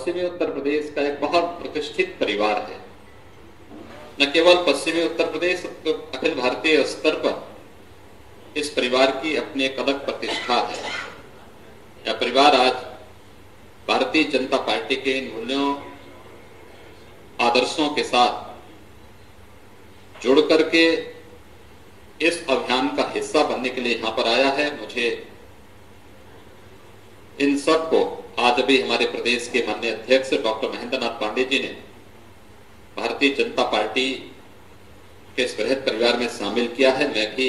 पश्चिमी उत्तर प्रदेश का एक बहुत प्रतिष्ठित परिवार है। न केवल पश्चिमी उत्तर प्रदेश, तो अखिल भारतीय स्तर पर इस परिवार की अपनी एक अलग प्रतिष्ठा है। यह परिवार आज भारतीय जनता पार्टी के इन मूल्यों, आदर्शों के साथ जुड़ करके इस अभियान का हिस्सा बनने के लिए यहां पर आया है। मुझे इन सब को आज अभी हमारे प्रदेश के माननीय अध्यक्ष डॉक्टर महेंद्र नाथ पांडे जी ने भारतीय जनता पार्टी के इस बृहद परिवार में शामिल किया है। मैं भी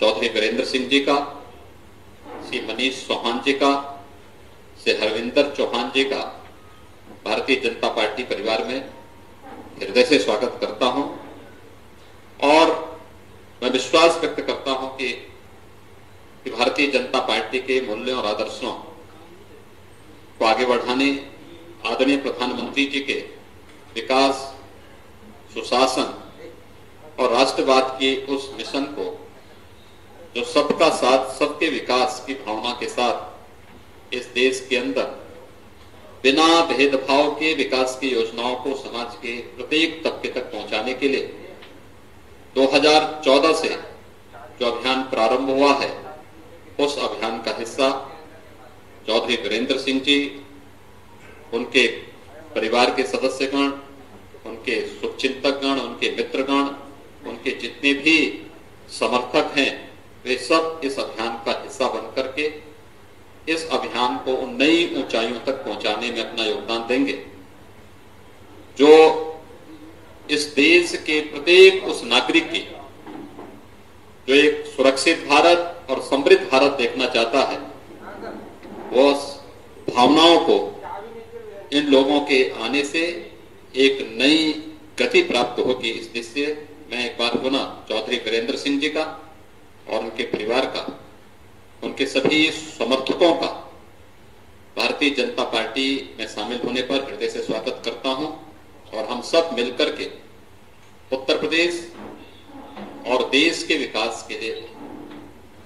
चौधरी वीरेंद्र सिंह जी का, श्री मनीष चौहान जी का, श्री हरविंदर चौहान जी का भारतीय जनता पार्टी परिवार में हृदय से स्वागत करता हूं और मैं विश्वास व्यक्त करता हूं कि भारतीय जनता पार्टी के मूल्यों और आदर्शों को आगे बढ़ाने, आदरणीय प्रधानमंत्री जी के विकास, सुशासन और राष्ट्रवाद के उस मिशन को, जो सबका साथ सबके विकास की भावना के साथ इस देश के अंदर बिना भेदभाव के विकास की योजनाओं को समाज के प्रत्येक तबके तक पहुंचाने के लिए 2014 से जो अभियान प्रारंभ हुआ है, उस अभियान का हिस्सा चौधरी वीरेंद्र सिंह जी, उनके परिवार के सदस्यगण, उनके शुभचिंतकगण, उनके मित्रगण, उनके जितने भी समर्थक हैं, वे सब इस अभियान का हिस्सा बनकर के इस अभियान को उन नई ऊंचाइयों तक पहुंचाने में अपना योगदान देंगे, जो इस देश के प्रत्येक उस नागरिक की जो एक सुरक्षित भारत और समृद्ध भारत देखना चाहता है, वो भावनाओं को इन लोगों के आने से एक नई गति प्राप्त होगी। इस दृष्टि से मैं एक बार पुनः चौधरी वीरेंद्र सिंह जी का और उनके परिवार का, उनके सभी समर्थकों का भारतीय जनता पार्टी में शामिल होने पर हृदय से स्वागत करता हूं और हम सब मिलकर के उत्तर प्रदेश और देश के विकास के लिए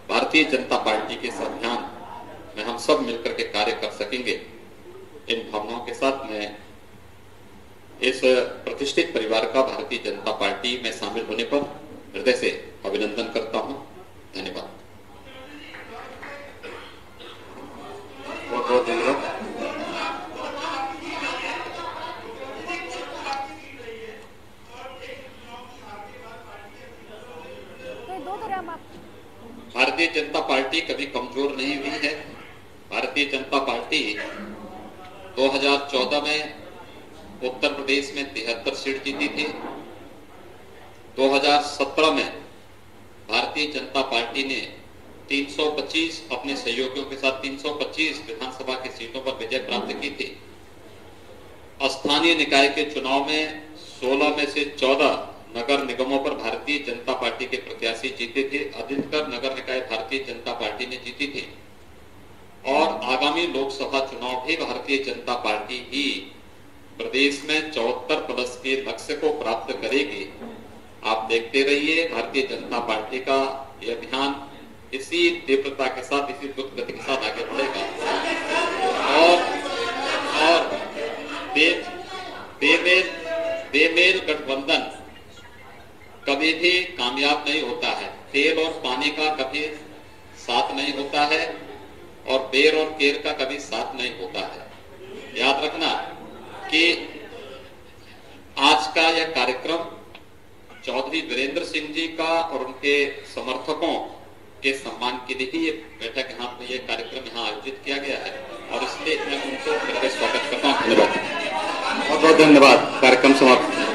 भारतीय जनता पार्टी के इस अभियान में हम सब मिलकर के कार्य कर सकेंगे। इन भावनाओं के साथ मैं इस प्रतिष्ठित परिवार का भारतीय जनता पार्टी में शामिल होने पर हृदय से अभिनंदन करता हूं। धन्यवाद। बहुत बहुत धन्यवाद। भारतीय जनता पार्टी कभी कमजोर नहीं हुई है। भारतीय जनता पार्टी 2014 में उत्तर प्रदेश में 73 सीट जीती थी। 2017 में भारतीय जनता पार्टी ने 325 अपने सहयोगियों के साथ 325 विधानसभा की सीटों पर विजय प्राप्त की थी। स्थानीय निकाय के चुनाव में 16 में से 14 नगर निगमों पर भारतीय जनता पार्टी के प्रत्याशी जीते थे। अधिकतर नगर निकाय भारतीय जनता पार्टी ने जीती थी और आगामी लोकसभा चुनाव भी भारतीय जनता पार्टी ही प्रदेश में 74+ के लक्ष्य को प्राप्त करेगी। आप देखते रहिए, भारतीय जनता पार्टी का यह अभियान इसी तीव्रता के साथ, इसी द्रुत गति के साथ आगे बढ़ेगा और बेमेल गठबंधन कभी भी कामयाब नहीं होता है। तेल और पानी का कभी साथ नहीं होता है और बेर और केर का कभी साथ नहीं होता है। याद रखना कि आज का यह कार्यक्रम चौधरी वीरेंद्र सिंह जी का और उनके समर्थकों के सम्मान के लिए ही ये बैठक यहाँ पे, ये कार्यक्रम यहाँ आयोजित किया गया है और इसलिए मैं उनको फिर स्वागत करता हूँ। धन्यवाद। बहुत बहुत धन्यवाद। कार्यक्रम समाप्त।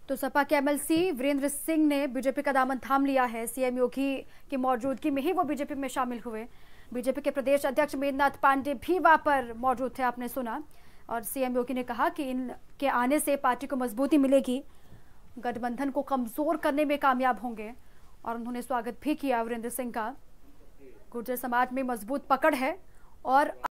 तो सपा के एमएलसी वीरेंद्र सिंह ने बीजेपी का दामन थाम लिया है। सीएम योगी की मौजूदगी में ही वो बीजेपी में शामिल हुए। बीजेपी के प्रदेश अध्यक्ष महेंद्र नाथ पांडे भी वहां पर मौजूद थे, आपने सुना। और सीएम योगी ने कहा कि इनके आने से पार्टी को मजबूती मिलेगी, गठबंधन को कमजोर करने में कामयाब होंगे। और उन्होंने स्वागत भी किया वीरेंद्र सिंह का। गुर्जर समाज में मजबूत पकड़ है और